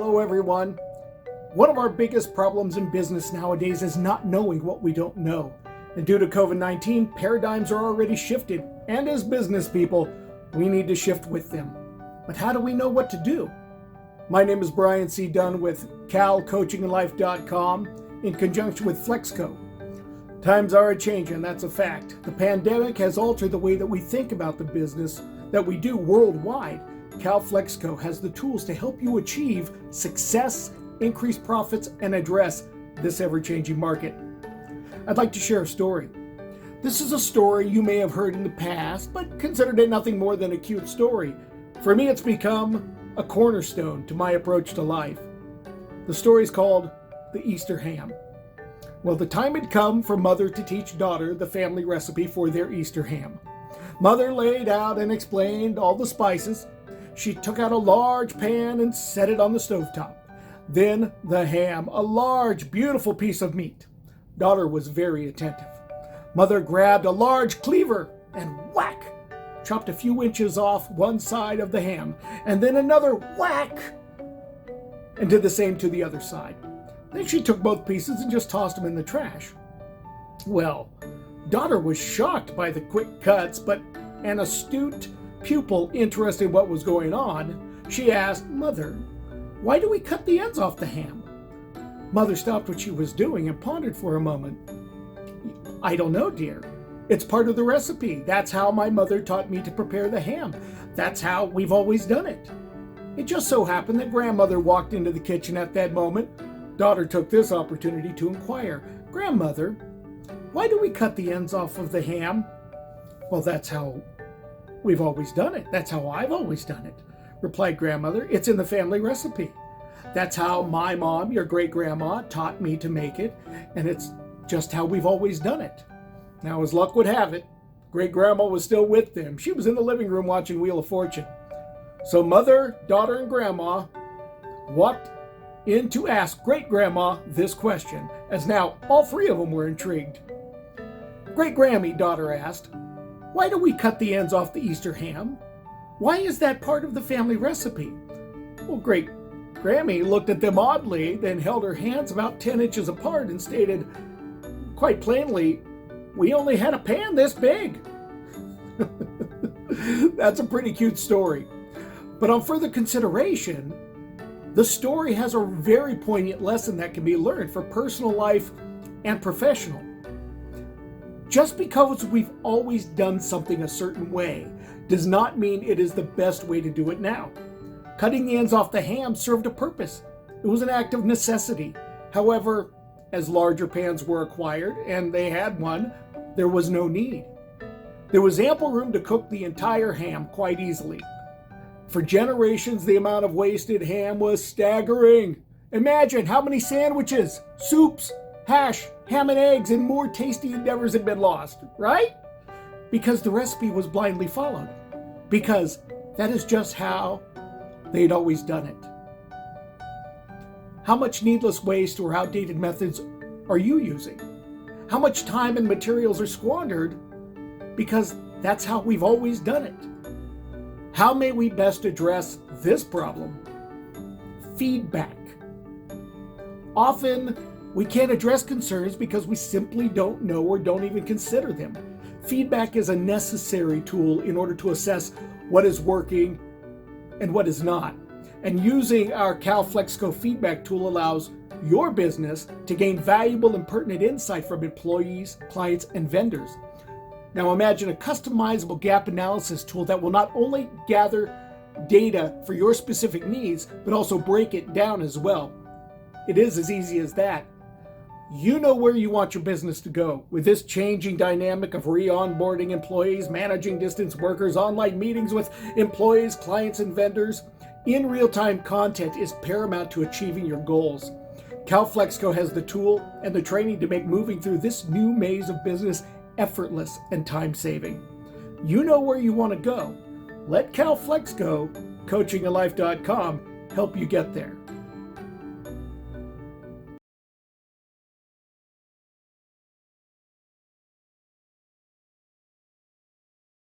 Hello, everyone. One of our biggest problems in business nowadays is not knowing what we don't know. And due to COVID-19, paradigms are already shifted. And as business people, we need to shift with them. But how do we know what to do? My name is Brian C. Dunn with Coachingandlife.com in conjunction with Flexo. Times are a-changing, that's a fact. The pandemic has altered the way that we think about the business that we do worldwide. Flexco has the tools to help you achieve success, increase profits, and address this ever-changing market. I'd like to share a story. This is a story you may have heard in the past, but considered it nothing more than a cute story. For me, it's become a cornerstone to my approach to life. The story is called The Easter Ham. Well, the time had come for mother to teach daughter the family recipe for their Easter ham. Mother laid out and explained all the spices. She took out a large pan and set it on the stovetop. Then the ham, a large, beautiful piece of meat. Daughter was very attentive. Mother grabbed a large cleaver and whack, chopped a few inches off one side of the ham, and then another whack, and did the same to the other side. Then she took both pieces and just tossed them in the trash. Well, daughter was shocked by the quick cuts, but an astute pupil interested in what was going on, she asked, "Mother, why do we cut the ends off the ham?" Mother stopped what she was doing and pondered for a moment. "I don't know, dear. It's part of the recipe. That's how my mother taught me to prepare the ham. That's how we've always done it." It just so happened that grandmother walked into the kitchen at that moment. Daughter took this opportunity to inquire, "Grandmother, why do we cut the ends off of the ham?" "Well, that's how we've always done it. That's how I've always done it," replied grandmother. "It's in the family recipe. That's how my mom, your great-grandma, taught me to make it, and it's just how we've always done it." Now, as luck would have it, great-grandma was still with them. She was in the living room watching Wheel of Fortune. So mother, daughter, and grandma walked in to ask great-grandma this question, as now all three of them were intrigued. "Great-Grammy," daughter asked, "why do we cut the ends off the Easter ham? Why is that part of the family recipe?" Well, Great-Grammy looked at them oddly, then held her hands about 10 inches apart and stated, quite plainly, "We only had a pan this big." That's a pretty cute story. But on further consideration, the story has a very poignant lesson that can be learned for personal life and professional. Just because we've always done something a certain way does not mean it is the best way to do it now. Cutting the ends off the ham served a purpose. It was an act of necessity. However, as larger pans were acquired, and they had one, there was no need. There was ample room to cook the entire ham quite easily. For generations, the amount of wasted ham was staggering. Imagine how many sandwiches, soups, hash, ham and eggs, and more tasty endeavors had been lost, right? Because the recipe was blindly followed. Because that is just how they'd always done it. How much needless waste or outdated methods are you using? How much time and materials are squandered because that's how we've always done it? How may we best address this problem? Feedback. Often, we can't address concerns because we simply don't know or don't even consider them. Feedback is a necessary tool in order to assess what is working and what is not. And using our Flexco feedback tool allows your business to gain valuable and pertinent insight from employees, clients, and vendors. Now imagine a customizable gap analysis tool that will not only gather data for your specific needs, but also break it down as well. It is as easy as that. You know where you want your business to go. With this changing dynamic of re-onboarding employees, managing distance workers, online meetings with employees, clients, and vendors, in real-time content is paramount to achieving your goals. Flexco has the tool and the training to make moving through this new maze of business effortless and time-saving. You know where you want to go. Let Flexco, Coachingandlife.com, help you get there.